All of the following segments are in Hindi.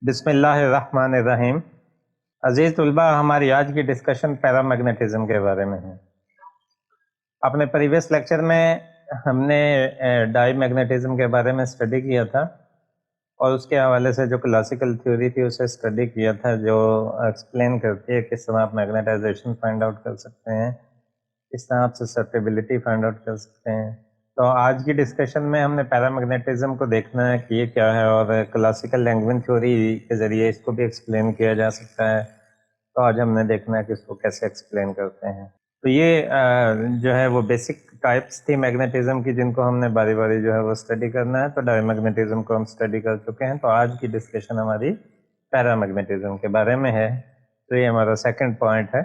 बिस्मिल्लाहिर्रहमानिर्रहीम। अजीज़ तलबा, हमारी आज की डिस्कशन पैरामैग्नेटिज्म के बारे में है। अपने प्रीवियस लेक्चर में हमने डाईमैग्नेटिज्म के बारे में स्टडी किया था और उसके हवाले से जो क्लासिकल थ्योरी थी उसे स्टडी किया था, जो एक्सप्लेन करती है किस तरह आप मैग्नेटाइजेशन फाइंड आउट कर सकते हैं, किस तरह आप ससेप्टिबिलिटी फाइंड आउट कर सकते हैं। तो आज की डिस्कशन में हमने पैरामैग्नेटिज्म को देखना है कि ये क्या है और क्लासिकल लैंग्वेज थ्योरी के ज़रिए इसको भी एक्सप्लेन किया जा सकता है। तो आज हमने देखना है कि इसको कैसे एक्सप्लेन करते हैं। तो ये जो है वो बेसिक टाइप्स थी मैग्नेटिज्म की, जिनको हमने बारी बारी जो है वो स्टडी करना है। तो डाईमैग्नेटिज्म को हम स्टडी कर चुके हैं, तो आज की डिस्कशन हमारी पैरामैग्नेटिज्म के बारे में है। तो ये हमारा सेकंड पॉइंट है।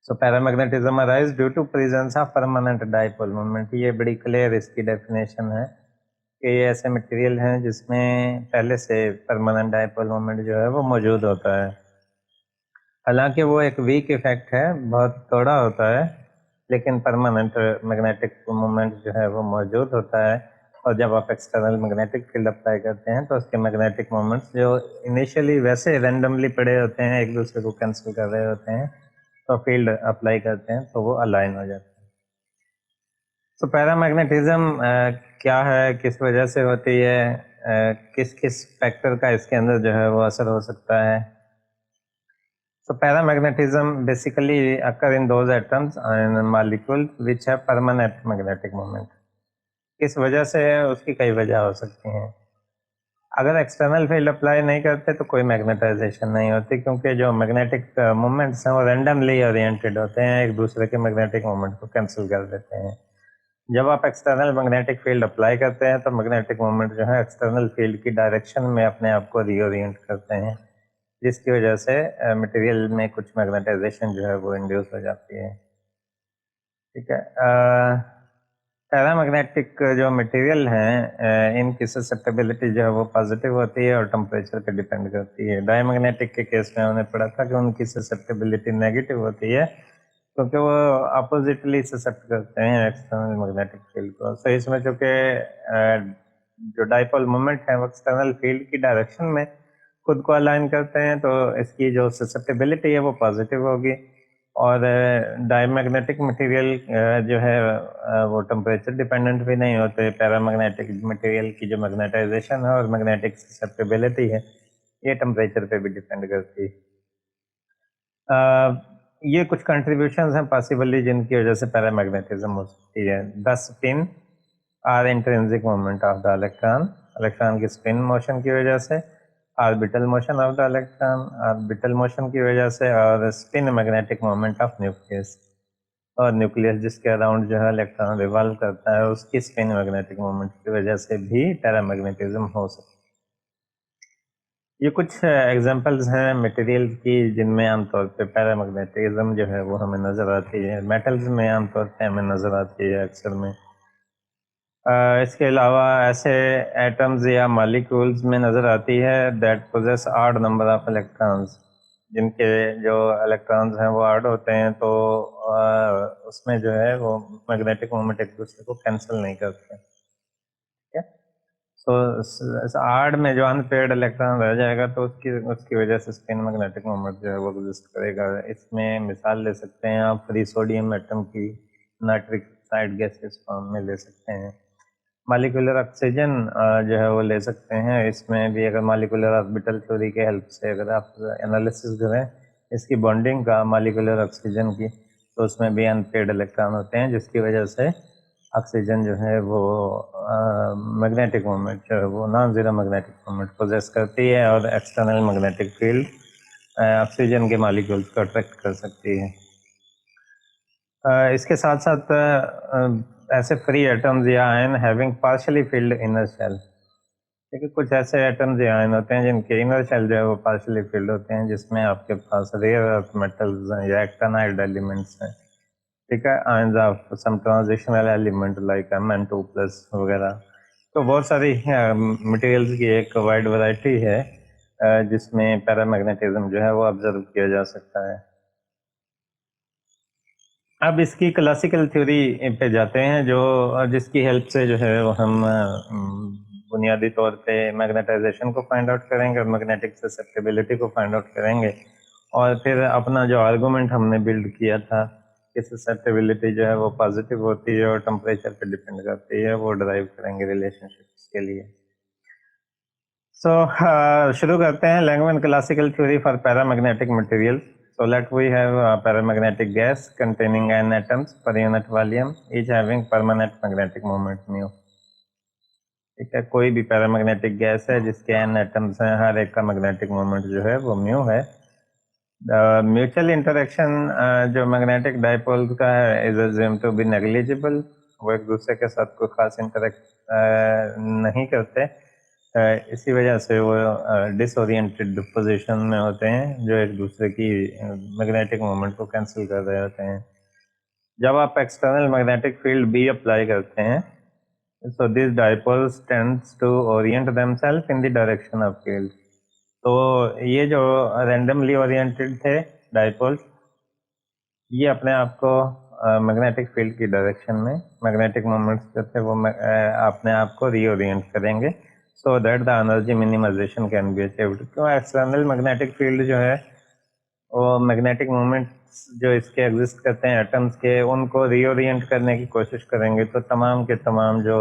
So paramagnetism arise due to presence of permanent dipole moment. ये बड़ी क्लियर इसकी डेफिनेशन है कि ये ऐसे मटेरियल हैं जिसमें पहले से परमानेंट डाइपोल मोमेंट जो है वो मौजूद होता है। हालांकि वो एक वीक इफेक्ट है, बहुत थोड़ा होता है, लेकिन परमानेंट मैग्नेटिक मोमेंट जो है वो मौजूद होता है। और जब आप एक्सटर्नल मैग्नेटिक फील्ड अप्लाई करते हैं तो उसके मैग्नेटिक मोमेंट्स जो इनिशियली वैसे रैंडमली पड़े होते हैं, एक दूसरे को कैंसिल कर रहे होते हैं, तो फील्ड अप्लाई करते हैं तो वो अलाइन हो जाते हैं। तो पैरामैग्नेटिज्म क्या है, किस वजह से होती है, किस किस फैक्टर का इसके अंदर जो है वो असर हो सकता है। So paramagnetism basically occur in those atoms and molecules which have permanent magnetic moment. किस वजह से है, उसकी कई वजह हो सकती हैं। अगर एक्सटर्नल फील्ड अप्लाई नहीं करते तो कोई मैग्नेटाइजेशन नहीं होती, क्योंकि जो मैग्नेटिक मोमेंट्स हैं वो रैंडमली ओरिएंटेड होते हैं, एक दूसरे के मैग्नेटिक मोमेंट को कैंसिल कर देते हैं। जब आप एक्सटर्नल मैग्नेटिक फील्ड अप्लाई करते हैं तो मैग्नेटिक मोमेंट जो है एक्सटर्नल फील्ड की डायरेक्शन में अपने आप को रीओरिएंट करते हैं, जिसकी वजह से मटेरियल में कुछ मैग्नेटाइजेशन जो है वो इंड्यूस हो जाती है। ठीक है। पैरामैग्नेटिक जो मटेरियल हैं इनकी ससेप्टेबिलिटी जो है वो पॉजिटिव होती है और टेम्परेचर पे डिपेंड करती है। डायमैग्नेटिक के केस में हमने पढ़ा था कि उनकी ससेप्टेबिलिटी नेगेटिव होती है, क्योंकि वो अपोजिटली ससेप्ट करते हैं एक्सटर्नल मैग्नेटिक फील्ड को। तो इसमें चूँकि जो डाइपोल मोमेंट है वो एक्सटर्नल फील्ड की डायरेक्शन में खुद को अलाइन करते हैं, तो इसकी जो ससेप्टेबिलिटी है वो पॉजिटिव होगी। और डायमैग्नेटिक मटेरियल जो है वो टेम्परेचर डिपेंडेंट भी नहीं होते। पैरामैग्नेटिक मटेरियल की जो मैग्नेटाइजेशन है और मैग्नेटिक ससेप्टेबिलिटी है ये टेम्परेचर पे भी डिपेंड करती है। ये कुछ कंट्रीब्यूशंस हैं पॉसिबली जिनकी वजह से पैरामैग्नेटिज्म हो सकती है। The spin or intrinsic moment of the electron, electron की स्पिन मोशन की वजह से, orbital motion of the electron, orbital motion की वजह से, और spin magnetic moment of nucleus, और न्यूक्लियस जिसके अराउंड जो है इलेक्ट्रॉन रिवॉल्व करता है उसकी स्पिन मैग्नेटिक मोमेंट की वजह से भी पैरामैग्नेटिज्म हो सकता है। ये कुछ एग्जांपल्स हैं मटेरियल की जिनमें आमतौर पे पैरामैग्नेटिज्म जो है वो हमें नज़र आती है। मेटल्स में आमतौर पे हमें नज़र आती है अक्सर में। इसके अलावा ऐसे एटम्स या मॉलिक्यूल्स में नज़र आती है that possess odd number of electrons, जिनके जो इलेक्ट्रॉन्स हैं वो ऑड होते हैं, तो उसमें जो है वो मैग्नेटिक मोमेंट एक दूसरे को कैंसिल नहीं करते। ठीक है। सो आड में जो अनपेयर्ड इलेक्ट्रॉन रह जाएगा तो उसकी उसकी वजह से स्पिन मैग्नेटिक मोमेंट जो है वो एग्जिस्ट करेगा। इसमें मिसाल ले सकते हैं आप फ्री सोडियम एटम की, नाइट्रिक ऑक्साइड गैसेस फॉर्म में ले सकते हैं। मॉलिक्यूलर ऑक्सीजन जो है वो ले सकते हैं। इसमें भी अगर मॉलिक्यूलर ऑर्बिटल थ्योरी के हेल्प से अगर आप एनालिसिस करें इसकी बॉन्डिंग का मॉलिक्यूलर ऑक्सीजन की, तो उसमें भी अनपेयर्ड इलेक्ट्रॉन होते हैं, जिसकी वजह से ऑक्सीजन जो है वो मैग्नेटिक मोमेंट जो है वो non zero magnetic moment possess करती है और एक्सटर्नल मैग्नेटिक फील्ड ऑक्सीजन के मॉलिक्यूल्स को अट्रैक्ट कर सकती है। इसके साथ साथ ऐसे फ्री एटम्स या ion having partially filled inner shell, देखिए कुछ ऐसे एटम्स या आयन होते हैं जिनके इनर शेल जो है वो पार्शियली फिल्ड होते हैं, जिसमें आपके पास रेयर अर्थ मेटल्स हैं या एक्टानाइड एलिमेंट्स हैं। ठीक है, ions of some transitional element like Mn2+ वगैरह। तो बहुत सारी मटेरियल्स की एक वाइड वैरायटी है जिसमें पैरामैग्नेटिज्म जो है वो ऑब्जर्व किया जा सकता है। अब इसकी क्लासिकल थ्योरी पे जाते हैं, जो जिसकी हेल्प से जो है वो हम बुनियादी तौर पे मैग्नेटाइजेशन को फाइंड आउट करेंगे और मैग्नेटिक ससेप्टिबिलिटी को फाइंड आउट करेंगे, और फिर अपना जो आर्गूमेंट हमने बिल्ड किया था कि ससेप्टिबिलिटी जो है वो पॉजिटिव होती है और टेम्परेचर पे डिपेंड करती है, वो ड्राइव करेंगे रिलेशनशिप्स के लिए। So, शुरू करते हैं Langevin classical theory for paramagnetic material. So let we have a paramagnetic gas containing n atoms per unit volume, each having permanent magnetic moment mu. ठीक है, कोई भी पैरामैग्नेटिक गैस है जिसके n एटम्स हैं, हर एक का मैग्नेटिक मोमेंट जो है वो म्यू है. म्यूचुअल इंटरेक्शन जो मैग्नेटिक डाइपोल्स का है is assume to be negligible. वो एक दूसरे के साथ कोई खास इंटरेक्ट नहीं करते. इसी वजह से वो डिसओरिएंटेड पोजीशन में होते हैं, जो एक दूसरे की मैग्नेटिक मोमेंट को कैंसिल कर रहे होते हैं. जब आप external magnetic field B apply करते हैं, so these dipoles tends to orient themselves in the direction of field. तो ये जो randomly oriented थे डाइपोल्स, ये अपने आप को मैग्नेटिक फील्ड की डायरेक्शन में मैग्नेटिक मोमेंट्स जो थे वो अपने आप को रीओरिएंट करेंगे, so that the energy minimization can be achieved. क्यों एक्सटर्नल मैग्नेटिक फील्ड जो है वो मैग्नेटिक मोमेंट्स जो इसके एग्जिस्ट करते हैं एटम्स के, उनको रीओरिएंट करने की कोशिश करेंगे, तो तमाम के तमाम जो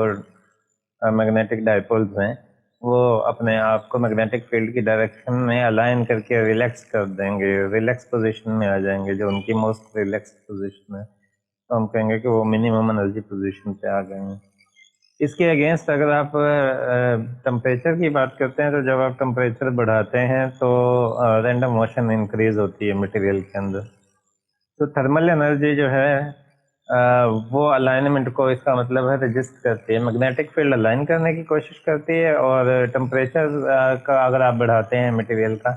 मैग्नेटिक डाइपोल्स हैं वो अपने आप को मैग्नेटिक फील्ड की डायरेक्शन में अलाइन करके रिलैक्स कर देंगे, रिलैक्स पोजीशन में आ जाएंगे, जो उनकी मोस्ट रिलैक्स पोजीशन है. तो हम कहेंगे कि वो मिनिमम एनर्जी पोजीशन पे आ गए हैं. इसके अगेंस्ट अगर आप टेम्परेचर की बात करते हैं, तो जब आप टेम्परेचर बढ़ाते हैं तो रैंडम मोशन इंक्रीज होती है मटेरियल के अंदर. तो थर्मल एनर्जी जो है वो अलाइनमेंट को, इसका मतलब है रजिस्ट करती है, मैग्नेटिक फील्ड अलाइन करने की कोशिश करती है, और टेम्परेचर का अगर आप बढ़ाते हैं मटेरियल का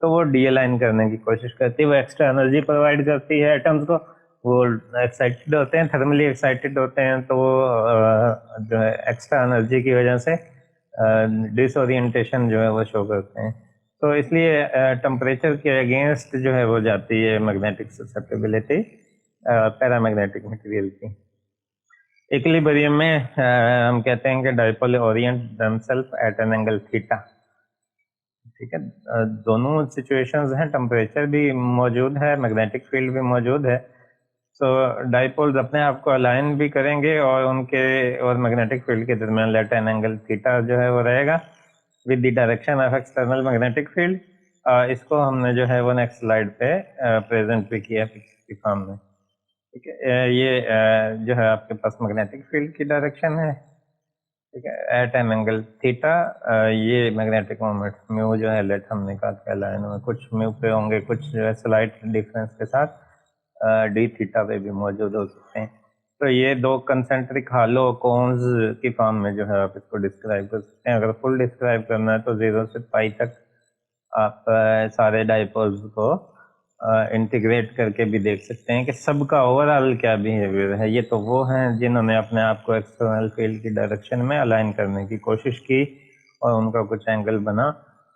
तो वो डी अलाइन करने की कोशिश करती है. वो एक्स्ट्रा एनर्जी प्रोवाइड करती है एटम्स को. वो एक्साइटेड होते हैं, थर्मली एक्साइटेड होते हैं, तो वो जो है एक्स्ट्रा एनर्जी की वजह से डिसओरिएंटेशन जो है वो शो करते हैं. तो इसलिए टेम्परेचर के अगेंस्ट जो है वो जाती है मैग्नेटिक ससेप्टिबिलिटी पैरामैग्नेटिक मटेरियल की. इक्विलिब्रियम में हम कहते हैं कि dipole orient themselves at an angle theta. ठीक है, दोनों सिचुएशंस हैं, टेम्परेचर भी मौजूद है, मैग्नेटिक फील्ड भी मौजूद है. सो डाइपोल्स अपने आप को अलाइन भी करेंगे और उनके और मैग्नेटिक फील्ड के दरमियान लेट एन एंगल थीटा जो है वो रहेगा with the direction of external magnetic field. इसको हमने जो है वो नेक्स्ट स्लाइड पे प्रेजेंट भी किया पिक्चर की फॉर्म में. ठीक है, ये जो है आपके पास मैग्नेटिक फील्ड की डायरेक्शन है. ठीक है, एट एन एंगल थीटा. ये मैग्नेटिक मोमेंट म्यू जो है लेट हमने कहा कि लाइन में कुछ म्यू पे होंगे, कुछ जो है स्लाइट डिफरेंस के साथ डी थीटा पे भी मौजूद हो सकते हैं. तो ये दो कंसेंट्रिक हालो कोन्स की फॉर्म में जो है आप इसको डिस्क्राइब कर सकते हैं. अगर फुल डिस्क्राइब करना है तो 0 से पाई तक आप सारे डाइपोल्स को इंटीग्रेट करके भी देख सकते हैं कि सबका ओवरऑल क्या बिहेवियर है. ये तो वो हैं जिन्होंने अपने आप को एक्सटर्नल फील्ड की डायरेक्शन में अलाइन करने की कोशिश की और उनका कुछ एंगल बना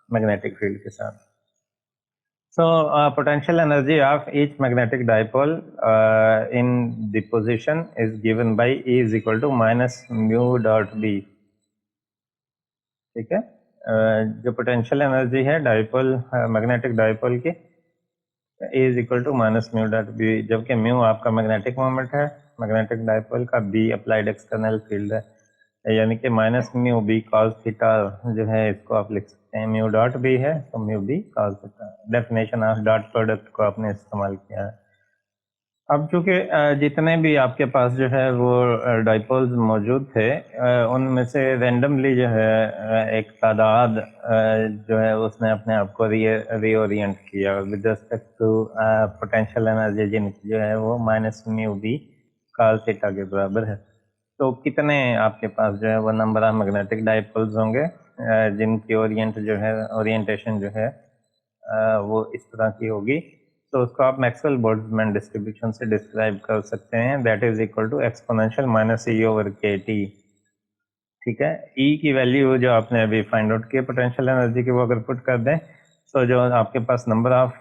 मैग्नेटिक फील्ड के साथ. So potential energy of each magnetic dipole in the position is given by E is equal to minus mu dot B. ठीक है, जो पोटेंशियल एनर्जी है डाइपोल मैग्नेटिक डाइपोल की E is equal to minus mu dot B, जबकि म्यू आपका मैग्नेटिक मोमेंट है, मैग्नेटिक डाइपोल का बी अप्लाइड एक्सटर्नल फील्ड है, यानी कि minus mu B cos theta जो है इसको आप लिख सकते हैं. म्यू डॉट बी है तो mu B cos theta. Definition of dot product को आपने इस्तेमाल किया है. अब चूंकि जितने भी आपके पास जो है वो डाइपोल्स मौजूद थे, उनमें से रेंडमली जो है एक तादाद जो है उसने अपने आप को रीओरिएंट किया with respect to potential energy, जिनकी जो है वो minus mu B cos theta के बराबर है. तो कितने आपके पास जो है वो नंबर ऑफ मैग्नेटिक डाइपोल्स होंगे जिनकी ओरिएंटेशन जो है वो इस तरह की होगी. तो उसको आप मैक्सवेल बोल्ट्जमैन डिस्ट्रीब्यूशन से डिस्क्राइब कर सकते हैं, that is equal to exponential minus E over K T. ठीक है, ई की वैल्यू जो आपने अभी फाइंड आउट की पोटेंशियल एनर्जी की, वो अगर पुट कर दें तो जो आपके पास नंबर ऑफ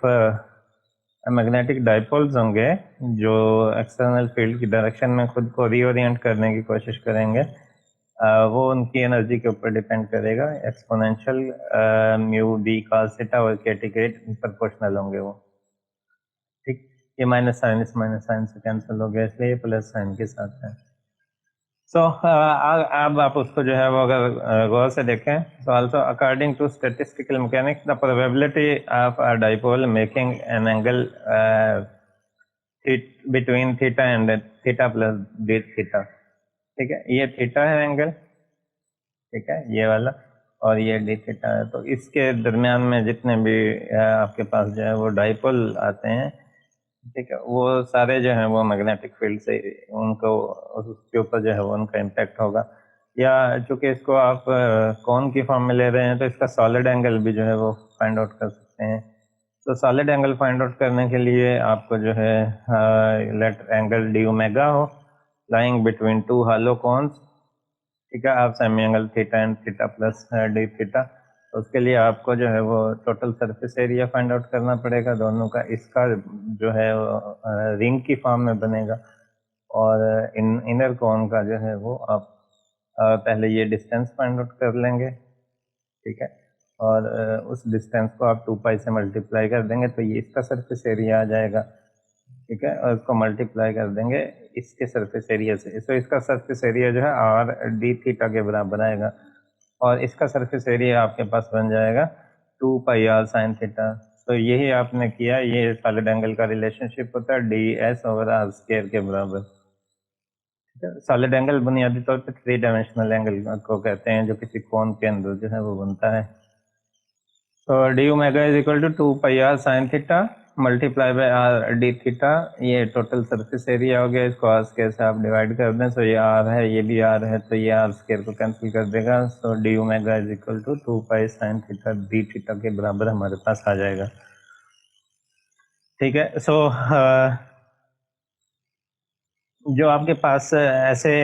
मैग्नेटिक डाइपोल्स होंगे जो एक्सटर्नल फील्ड की डायरेक्शन में खुद को रीओरिएंट करने की कोशिश करेंगे, वो उनकी एनर्जी के ऊपर डिपेंड करेगा। Exponential mu B cos theta और के टी के प्रोपोर्शनल होंगे वो। ठीक, ये माइनस साइन इस माइनस साइन से कैंसिल हो गया, इसलिए प्लस साइन के साथ है। सो अब आप उसको जो है वो अगर गौर से देखें तो also according to statistical mechanics the probability of a dipole making an angle between theta and theta plus D theta. ठीक है, ये थीटा है एंगल, ठीक है, ये वाला, और ये डी थीटा है। तो इसके दरमियान में जितने भी आपके पास जो है वो डाइपोल आते हैं, ठीक है, वो सारे जो हैं वो मैग्नेटिक फील्ड से उनको उसके ऊपर जो है वो उनका इम्पैक्ट होगा। या चूंकि इसको आप कौन की फॉर्म में ले रहे हैं तो इसका सॉलिड एंगल भी जो है वो फाइंड आउट कर सकते हैं। तो सॉलिड एंगल फाइंड आउट करने के लिए आपको जो है लेट एंगल डी ओमेगा हो lying between two hollow cons, ठीक है, आप semi angle theta and theta plus D theta. तो उसके लिए आपको जो है वो total surface area find out करना पड़ेगा दोनों का। इसका जो है रिंग की फॉर्म में बनेगा, और इनर कोन का जो है वो आप पहले ये डिस्टेंस फाइंड आउट कर लेंगे, ठीक है, और उस डिस्टेंस को आप 2 पाई से मल्टीप्लाई कर देंगे तो ये इसका सरफेस एरिया आ जाएगा, ठीक है, और इसको मल्टीप्लाई कर देंगे इसके सरफेस एरिया से। तो इसका सरफेस एरिया जो है आर डी थीटा के बराबर आएगा, और इसका सरफेस एरिया आपके पास बन जाएगा 2 पाई आर साइन थीटा। तो यही आपने किया, ये सॉलिड एंगल का रिलेशनशिप होता है D S over R square के बराबर। सॉलिड एंगल बुनियादी तौर पे 3 डायमेंशनल एंगल को कहते हैं जो किसी कोन के अंदर जो है वो बनता है। तो D omega is equal to 2 pi R sine theta multiply by R D theta. ये टोटल सरफेस एरिया हो गया, इसको आर स्क्वायर से आप डिवाइड कर दें, तो ये आर है, ये भी आर है, तो ये आर स्क्वायर को कैंसिल कर देगा। So d omega is equal to 2 pi sine theta d theta के बराबर हमारे पास आ जाएगा। ठीक है, सो जो आपके पास ऐसे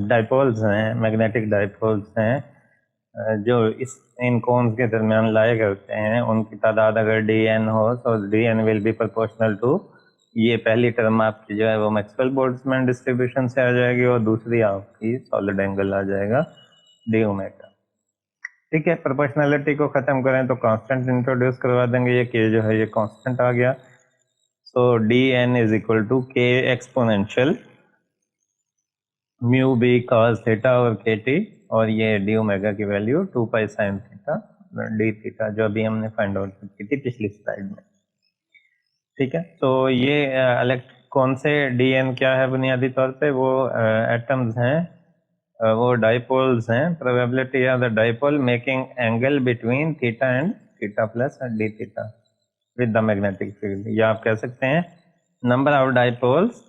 डाइपोल्स हैं, मैग्नेटिक डाइपोल्स हैं जो इस इन कोन्स के दरमियान लाए करते हैं, उनकी तादाद अगर डी एन हो तो D N will be proportional to, ये पहली टर्म आपकी जो है वो मैक्सवेल बोल्ट्जमैन डिस्ट्रीब्यूशन से आ जाएगी, और दूसरी आपकी सॉलिड एंगल आ जाएगा डी ओमेगा। ठीक है, प्रोपोर्शनलिटी को खत्म करें तो कांस्टेंट इंट्रोड्यूस करवा देंगे, ये के जो है ये कांस्टेंट आ गया। So d n is equal to k exponential mu B cos theta और के टी, और ये डी ओमेगा की value 2 pi sine theta d theta जो अभी हमने फाइंड आउट की थी पिछली स्लाइड में। ठीक है, तो ये कौन से डी एन क्या है बुनियादी तौर पे, वो एटम्स हैं, वो डाइपोल्स हैं। Probability of the dipole making angle between theta and theta plus D theta with the magnetic field, या आप कह सकते हैं number of dipoles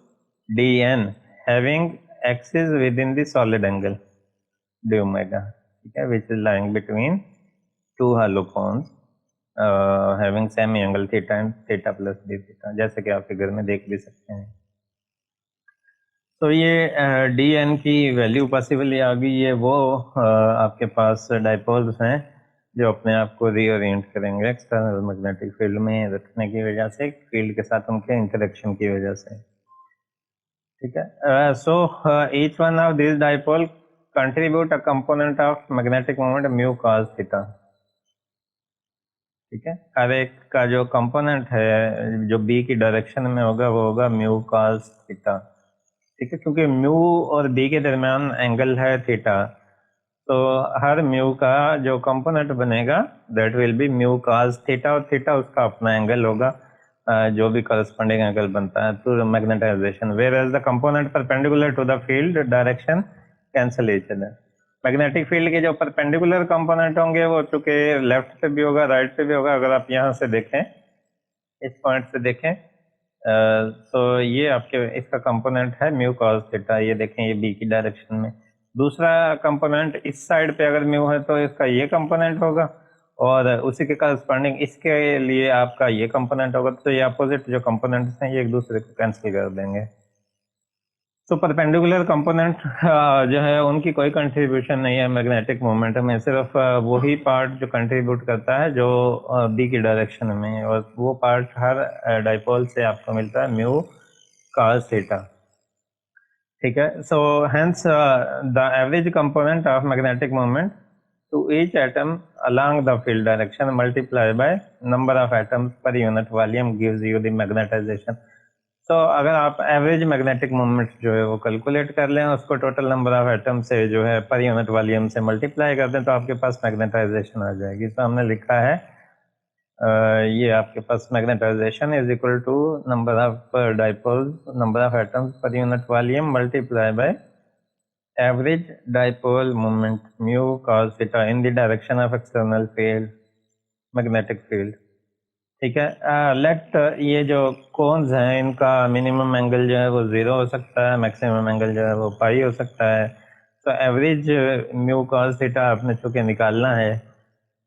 D N having axis within the solid angle D omega, ठीक है, which is lying between two hollow cones having semi angle theta and theta plus D theta, जैसे कि आप फिगर में देख भी सकते हैं। तो ये डी एन की वैल्यू पॉसिबली आ गई, ये वो आपके पास डाइपोल्स हैं जो अपने आप को रीओरिएंट करेंगे एक्सटर्नल मैग्नेटिक फील्ड में रखने की वजह से, फील्ड के साथ उनके इंटरेक्शन की वजह से। ठीक है, so each one of this dipole contribute a component of magnetic moment mu cos theta. ठीक है, हर एक का जो कंपोनेंट है जो बी की डायरेक्शन में होगा वो होगा म्यू कॉस थीटा। ठीक है, क्योंकि म्यू और बी के दरमियान एंगल है थीटा, तो हर म्यू का जो कंपोनेंट बनेगा that will be mu cos theta, और थीटा उसका अपना एंगल होगा जो भी करस्पॉन्डिंग एंगल बनता है to magnetization, whereas the component perpendicular to the field direction cancel each other. Magnetic field के जो परपेंडिकुलर कंपोनेंट होंगे वो चूंकि लेफ्ट पे भी होगा राइट पे भी होगा। अगर आप यहाँ से देखें, इस पॉइंट से देखें, तो ये आपके इसका कंपोनेंट है म्यू कॉस थीटा, ये देखें ये बी की डायरेक्शन में। दूसरा कंपोनेंट इस साइड पे अगर म्यू है तो इसका ये कंपोनेंट होगा, और उसी के करस्पॉन्डिंग इसके लिए आपका ये कंपोनेंट होगा। तो ये अपोजिट जो कंपोनेंट्स हैं ये एक दूसरे को कैंसिल कर देंगे। तो परपेंडिकुलर कंपोनेंट जो है उनकी कोई कंट्रीब्यूशन नहीं है मैग्नेटिक मोमेंट में, सिर्फ वही पार्ट जो कंट्रीब्यूट करता है जो बी की डायरेक्शन में, और वो पार्ट हर डाइपोल से आपको मिलता है म्यू कॉस थीटा। ठीक है. So hence the average component of magnetic moment to each atom along the field direction multiplied by number of atoms per unit volume gives you the magnetization. तो अगर आप एवरेज मैग्नेटिक मोमेंट जो है वो कैलकुलेट कर लें, उसको टोटल नंबर ऑफ एटम से जो है पर यूनिट वॉल्यूम से मल्टीप्लाई कर दें, तो आपके पास मैग्नेटाइजेशन आ जाएगी. तो हमने लिखा है ये आपके पास magnetization is equal to number of dipoles, number of atoms per unit volume multiply by average dipole moment mu cos theta in the direction of external field, magnetic field. ठीक है. लेट ये जो कोन्स हैं इनका मिनिमम एंगल जो है वो 0 हो सकता है, मैक्सिमम एंगल जो है वो पाई हो सकता है. तो एवरेज म्यू कॉस थीटा आपने चूँकि निकालना है,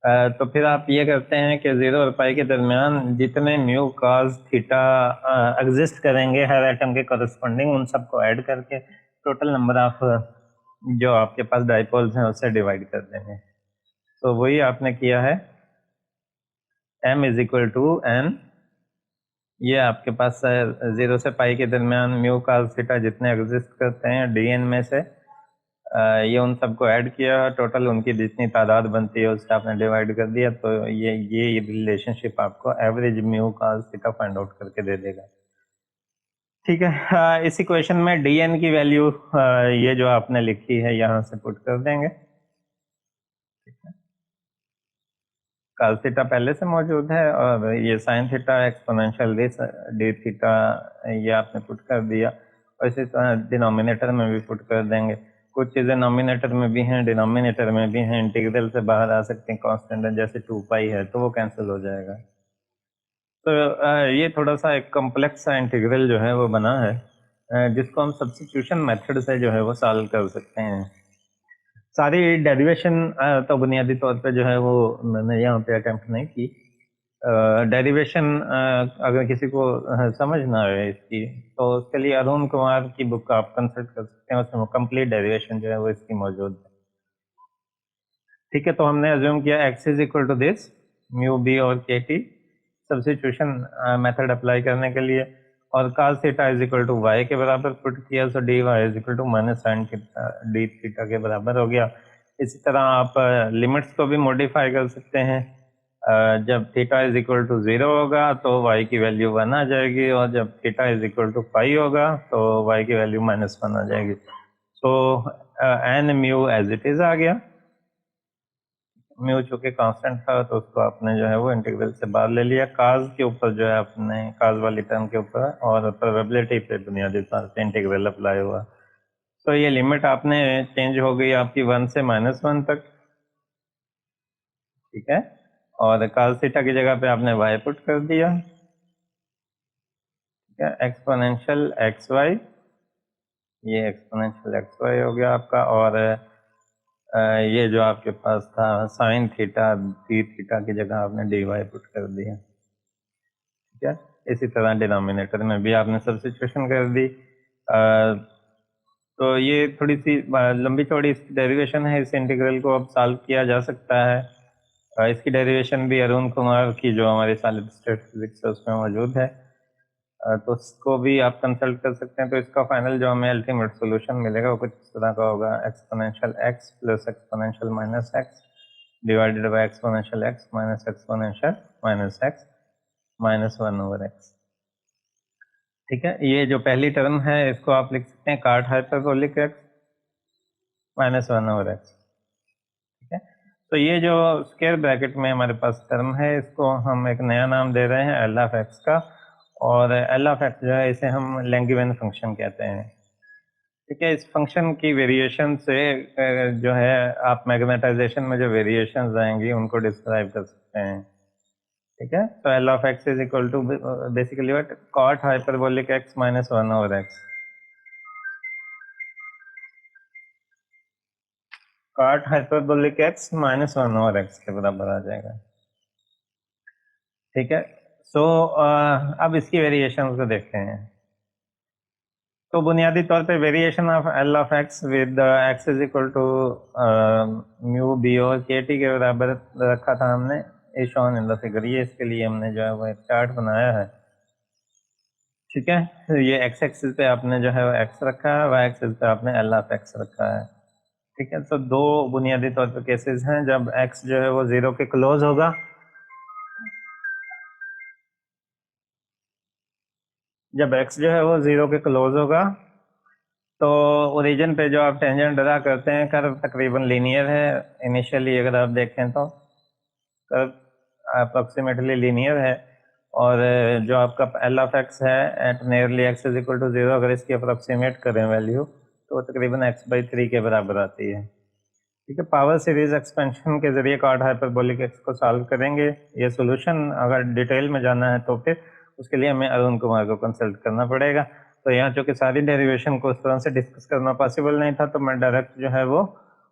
तो फिर आप ये करते हैं कि 0 और पाई के दरमियान जितने म्यू कॉस थीटा एग्जिस्ट करेंगे हर एटम के करस्पॉन्डिंग, उन सबको ऐड करके टोटल नंबर ऑफ जो आपके पास डाइपोल्स हैं उससे डिवाइड कर देंगे. तो वही आपने किया है. m is equal to n, ये आपके पास 0 से पाई के दरमियान म्यू कॉस थीटा जितने एग्जिस्ट करते हैं dn में से ये उन सबको ऐड किया, टोटल उनकी जितनी तादाद बनती है उससे आपने डिवाइड कर दिया. तो ये रिलेशनशिप आपको average mu cos theta find out करके दे देगा. ठीक है. इस इक्वेशन में dn की वैल्यू ये जो आपने लिखी है यहाँ से पुट कर देंगे. कॉस थीटा पहले से मौजूद है और ये sine theta exponential D theta ये आपने पुट कर दिया, और इसी तरह डिनोमिनेटर में भी पुट कर देंगे. कुछ चीज़ें नॉमिनेटर में भी हैं, डिनोमिनेटर में भी हैं, इंटीग्रल से बाहर आ सकती हैं कांस्टेंट, जैसे 2 पाई है तो वो कैंसिल हो जाएगा. तो ये थोड़ा सा एक कॉम्प्लेक्स सा इंटीग्रल जो है वो बना है, जिसको हम सब्स्टिट्यूशन मेथड से जो है वो सॉल्व कर सकते हैं. सारी डेरिवेशन तो बुनियादी तौर पे जो है वो मैंने यहाँ पे अटेम्प्ट नहीं की. डेरिवेशन अगर किसी को समझ ना आए इसकी, तो उसके लिए अरुण कुमार की बुक आप कंसल्ट कर सकते हैं, उसमें कंप्लीट डेरिवेशन जो है वो इसकी मौजूद है. ठीक है. तो हमने अज्यूम किया x is equal to this mu B और के टी सब्स्टिट्यूशन मेथड अप्लाई करने के लिए, और cos theta is equal to y के बराबर पुट किया, so d y is equal to minus sine theta d theta के बराबर हो गया. इसी तरह आप लिमिट्स को भी मॉडिफाई कर सकते हैं. जब थीटा इज इक्वल टू 0 होगा तो y की वैल्यू 1 आ जाएगी, और जब theta is equal to pi होगा तो y की वैल्यू -1 आ जाएगी. So n mu as it is आ गया. म्यू चूँकि कांस्टेंट था तो उसको आपने जो है वो इंटीग्रल से बाहर ले लिया, काज के ऊपर जो है आपने काज वाली टर्म के ऊपर, और प्रोबेबिलिटी पे बुनियादी तौर पे इंटीग्रल अप्लाई हुआ. तो ये लिमिट आपने चेंज हो गई आपकी 1 से -1 तक. ठीक है. और काज थीटा की जगह पे आपने y पुट कर दिया. ठीक है. एक्सपोनेंशियल एक्स वाई, ये एक्सपोनेंशियल एक्स वाई हो गया आपका, और ये जो आपके पास था साइन थीटा डी थीटा की जगह आपने डी वाई पुट कर दिया. ठीक है. इसी तरह डिनोमिनेटर में भी आपने सब्स्टिट्यूशन कर दी. तो ये थोड़ी सी लंबी चौड़ी डेरिवेशन है, इस इंटीग्रल को अब सॉल्व किया जा सकता है. इसकी डेरिवेशन भी अरुण कुमार की जो हमारी सॉलिड स्टेट फिजिक्स है उसमें मौजूद है, तो उसको भी आप कंसल्ट कर सकते हैं. तो इसका फाइनल जो हमें अल्टीमेट सोल्यूशन मिलेगा वो कुछ इस तरह का होगा: exponential x plus exponential minus x divided by exponential x minus exponential minus x minus 1 over X. ठीक है. ये जो पहली टर्म है इसको आप लिख सकते हैं cot hyperbolic X minus 1 over X. ठीक है. तो ये जो स्क्वायर ब्रैकेट में हमारे पास टर्म है, इसको हम एक नया नाम दे रहे हैं एल ऑफ एक्स का, और एल ऑफ एक्स जो है इसे हम लैंग्वेन फंक्शन कहते हैं. ठीक है. इस फंक्शन की वेरिएशन से जो है आप मैग्नेटाइजेशन में जो वेरिएशंस आएंगी उनको डिस्क्राइब कर सकते हैं. ठीक है. तो L of X is equal to basically what, cot hyperbolic X minus 1 over X. Cot hyperbolic X minus 1 over X के बराबर आ जाएगा. ठीक है. सो अब इसकी वेरिएशन को देखते हैं. तो बुनियादी तौर पे variation of L of X with X is equal to mu B और के टी के बराबर रखा था हमने, ये शॉन इन द फिगर. ये इसके लिए हमने जो है वो एक चार्ट बनाया है. ठीक है, तो ये एक्स एक्सिस पे आपने जो है एक्स रखा है, वाई एक्सिस पे आपने एल ऑफ एक्स रखा है। ठीक है, तो दो बुनियादी तौर पर केसेस हैं जब एक्स जो है वो 0 के क्लोज होगा, जब एक्स जो है वो 0 के क्लोज होगा तो ओरिजिन पे जो आप टेंजेंट ड्रा करते हैं कर्व तकरीबन लीनियर है। इनिशियली अगर आप देखें तो कर्व अप्रोक्सीमेटली लीनियर है, और जो आपका एल ऑफ एक्स है at nearly X is equal to 0, अगर इसकी अप्रोक्सीमेट करें वैल्यू तो तकरीबन x/3 के बराबर आती है। ठीक है, पावर सीरीज एक्सपेंशन के जरिए कॉट हाइपरबोलिक एक्स को सॉल्व करेंगे। ये सॉल्यूशन अगर डिटेल में जाना है तो फिर उसके लिए हमें अरुण कुमार को कंसल्ट करना पड़ेगा। तो यहाँ चूँकि सारी डेरिवेशन को उस तरह से डिस्कस करना पॉसिबल नहीं था, तो मैं डायरेक्ट जो है वो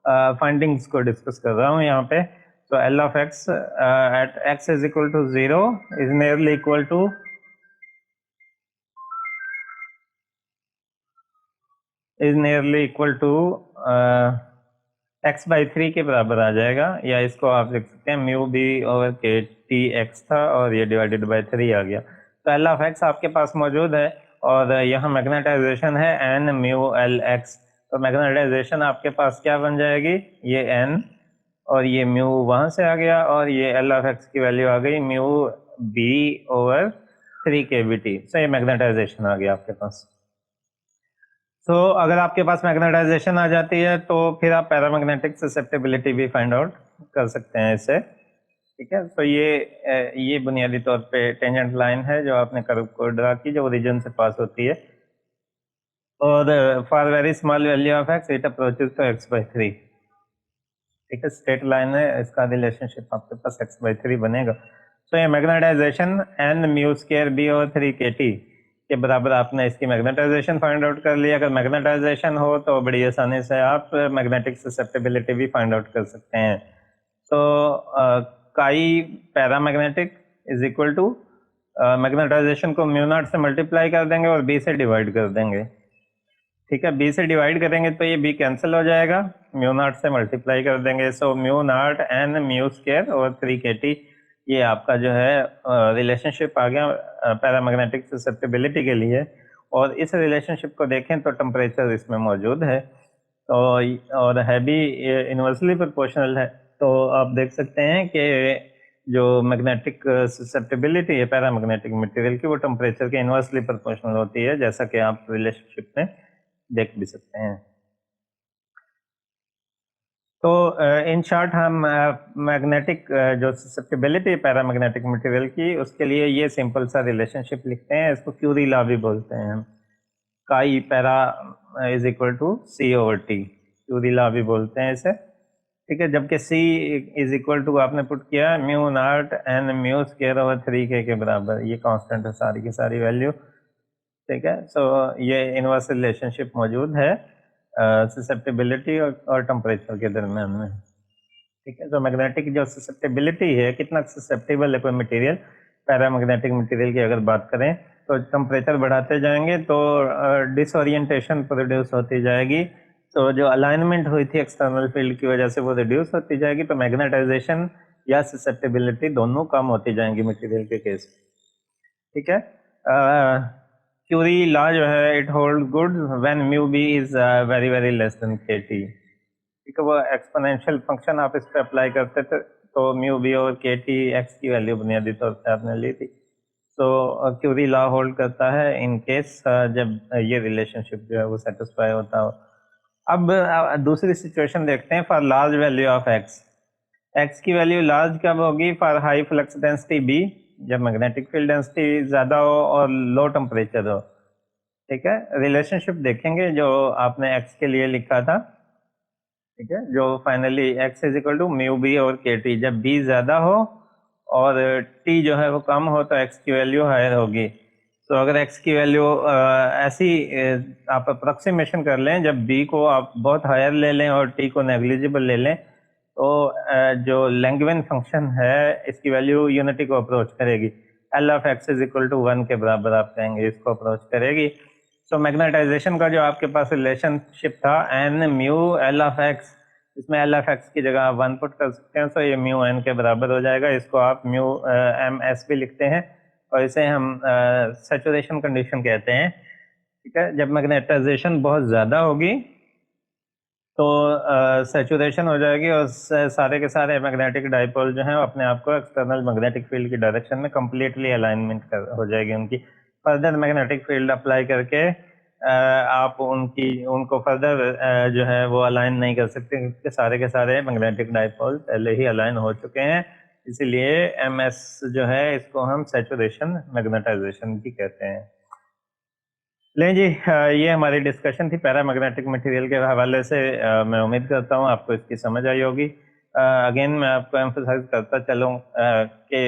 फाइंडिंग्स को डिस्कस कर रहा हूँ यहाँ पे। तो L of X at X is equal to 0 is nearly equal to x/3 के बराबर आ जाएगा, या इसको आप लिख सकते हैं mu B over K T x था और ये डिवाइडेड बाय 3 आ गया। तो एल ऑफ एक्स आपके पास मौजूद है और यहाँ मैग्नेटाइजेशन है एन म्यू एल एक्स। तो मैग्नेटाइजेशन आपके पास क्या बन जाएगी, ये एन और ये म्यू वहाँ से आ गया, और ये एल ऑफ एक्स की वैल्यू आ गई म्यू बी ओवर 3 के बी टी। सो ये मैग्नेटाइजेशन आ गया आपके पास। तो अगर आपके पास मैग्नेटाइजेशन आ जाती है तो फिर आप पैरामैग्नेटिक ससेप्टेबिलिटी भी फाइंड आउट कर सकते हैं इससे। ठीक है, तो ये बुनियादी तौर पे टेंजेंट लाइन है जो आपने कर्व को ड्रा की, जो ओरिजिन से पास होती है, और for very small value of X it approaches to x/3। ठीक है, स्ट्रेट लाइन है, इसका रिलेशनशिप आपके पास x/3 बनेगा। तो ये magnetization N mu square B over 3 K T के बराबर आपने इसकी मैग्नेटाइजेशन फाइंड आउट कर लिया। अगर मैग्नेटाइजेशन हो तो बड़ी आसानी से आप मैग्नेटिक ससेप्टेबिलिटी भी फाइंड आउट कर सकते हैं। तो chi paramagnetic is equal to magnetization को म्यू नॉट से मल्टीप्लाई कर देंगे और बी से डिवाइड कर देंगे। ठीक है, बी से डिवाइड करेंगे तो ये बी कैंसिल हो जाएगा, म्यू नॉट से मल्टीप्लाई कर देंगे। So mu naught N mu square और 3 के टी, ये आपका जो है रिलेशनशिप आ गया पैरामैग्नेटिक ससेप्टेबिलिटी के लिए। और इस रिलेशनशिप को देखें तो टेम्परेचर इसमें मौजूद है, तो और है भी इन्वर्सली प्रोपोर्शनल है। तो आप देख सकते हैं कि जो मैग्नेटिक ससेप्टेबिलिटी है पैरामैग्नेटिक मटेरियल की, वो टेम्परेचर के इन्वर्सली प्रोपोर्शनल होती है, जैसा कि आप रिलेशनशिप में देख भी सकते हैं। तो इन शॉर्ट हम मैग्नेटिक जो ससेप्टेबिलिटी पैरामैग्नेटिक मटेरियल की, उसके लिए ये सिंपल सा रिलेशनशिप लिखते हैं, इसको क्यूरी लॉ भी बोलते हैं हम। Chi para is equal to C over T, Curie law भी बोलते हैं इसे। ठीक है, जबकि सी इज इक्वल टू आपने पुट किया mu naught N mu square over 3 के बराबर, ये कांस्टेंट है सारी की सारी वैल्यू। ठीक है, सो ये इनवर्स रिलेशनशिप मौजूद है ससेप्टेबिलिटी और टेम्परेचर के दरमियान में। ठीक है, तो मैग्नेटिक जो ससेप्टेबिलिटी है, कितना ससेप्टेबल है कोई मटेरियल, पैरामैग्नेटिक मटेरियल की अगर बात करें, तो टेम्परेचर बढ़ाते जाएंगे तो डिसओरिएंटेशन प्रोड्यूस होती जाएगी। तो जो अलाइनमेंट हुई थी एक्सटर्नल फील्ड की वजह से वो रिड्यूस होती जाएगी, तो मैग्नेटाइजेशन या ससेप्टेबिलिटी दोनों कम होती जाएंगी मटेरियल के केस। ठीक है, क्यूरी लॉ जो है it hold good when mu B is very very less than K T. ठीक है, वो एक्सपोनेंशियल फंक्शन आप इस पर अप्लाई करते थे तो म्यू बी और के टी एक्स की वैल्यू बुनियादी तौर पे आपने ली थी। तो क्यूरी लॉ होल्ड करता है इन केस जब ये रिलेशनशिप जो है वो सेटिस्फाई होता हो। अब दूसरी सिचुएशन देखते हैं for large value of X. X की वैल्यू लार्ज कब होगी, for high flux density B, जब मैग्नेटिक फील्ड डेंसिटी ज़्यादा हो और लो टेम्परेचर हो। ठीक है, रिलेशनशिप देखेंगे जो आपने एक्स के लिए लिखा था। ठीक है, जो finally X is equal to mu B और के टी, जब बी ज़्यादा हो और टी जो है वो कम हो तो एक्स की वैल्यू हायर होगी। तो अगर एक्स की वैल्यू ऐसी आप अप्रोक्सीमेशन कर लें, जब बी को आप बहुत हायर ले लें और टी को नेग्लिजिबल ले लें, तो जो लैंगवेन फंक्शन है इसकी वैल्यू यूनिटी को अप्रोच करेगी। L of X is equal to 1 के बराबर आप कहेंगे इसको अप्रोच करेगी। सो मैग्नेटाइजेशन का जो आपके पास रिलेशनशिप था N mu L of X, इसमें एल ऑफ एक्स की जगह आप 1 पुट कर सकते हैं, सो ये म्यू एन के बराबर हो जाएगा। इसको आप म्यू एम एस भी लिखते हैं, और इसे हम सैचुरेशन कंडीशन कहते हैं। ठीक है, जब मैग्नेटाइजेशन बहुत ज़्यादा होगी तो सैचुरेशन हो जाएगी और सारे के सारे मैग्नेटिक डाइपोल जो हैं अपने आप को एक्सटर्नल मैग्नेटिक फील्ड की डायरेक्शन में कम्प्लीटली अलाइनमेंट हो जाएगी उनकी। फर्दर मैग्नेटिक फील्ड अप्लाई करके आप उनको फर्दर जो है वो अलाइन नहीं कर सकते, क्योंकि सारे के सारे मैग्नेटिक डाइपोल पहले ही अलाइन हो चुके हैं। इसीलिए MS जो है इसको हम सैचुरेशन मैग्नेटाइजेशन भी कहते हैं। लें जी, ये हमारी डिस्कशन थी पैरामैग्नेटिक मटेरियल के हवाले से। मैं उम्मीद करता हूँ आपको इसकी समझ आई होगी। अगेन मैं आपको एम्फसाइज करता चलूँ कि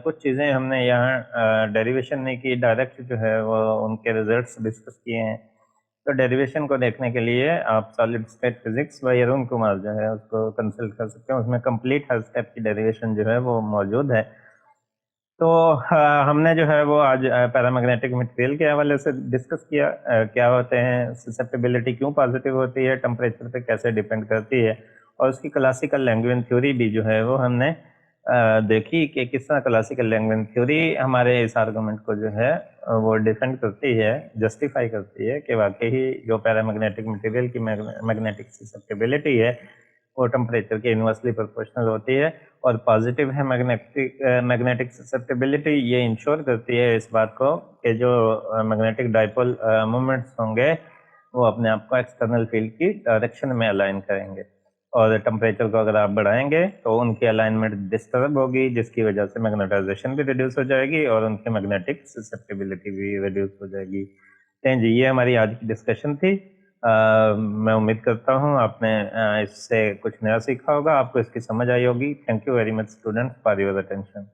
कुछ चीज़ें हमने यहाँ डेरिवेशन नहीं की, डायरेक्ट जो है वो उनके रिजल्ट्स डिस्कस किए हैं। तो डेरिवेशन को देखने के लिए आप सॉलिड स्टेट फिजिक्स व अरुण कुमार जो है उसको कंसल्ट कर सकते हैं। उसमें कंप्लीट हर स्टेप की डेरिवेशन जो है वो मौजूद है। तो हमने जो है वो आज पैरामैग्नेटिक मटेरियल के हवाले से डिस्कस किया, क्या होते हैं, ससेप्टिबिलिटी क्यों पॉजिटिव होती है, टेम्परेचर पे कैसे डिपेंड करती है, और उसकी क्लासिकल लैंग्वेज थ्योरी भी जो है वो हमने देखी कि किस तरह क्लासिकल लैंग्वेज थ्योरी हमारे इस आर्गुमेंट को जो है वो डिफेंड करती है, जस्टिफाई करती है कि वाकई ही जो पैरामैग्नेटिक मटेरियल की मैग्नेटिक ससेप्टिबिलिटी है वो टेम्परेचर के इन्वर्सली प्रोपोर्शनल होती है। और पॉजिटिव है मैग्नेटिक ससेप्टिबिलिटी, ये इंश्योर करती है इस बात को कि जो मैग्नेटिक डाइपोल मोमेंट्स होंगे वो अपने आप को एक्सटर्नल फील्ड की डायरेक्शन में अलाइन करेंगे, और टेम्परेचर को अगर आप बढ़ाएंगे तो उनकी अलाइनमेंट डिस्टर्ब होगी, जिसकी वजह से मैग्नेटाइजेशन भी रिड्यूस हो जाएगी और उनकी मैग्नेटिक ससेप्टिबिलिटी भी रिड्यूस हो जाएगी। जी, ये हमारी आज की डिस्कशन थी। मैं उम्मीद करता हूँ आपने इससे कुछ नया सीखा होगा, आपको इसकी समझ आई होगी। Thank you very much students for your attention.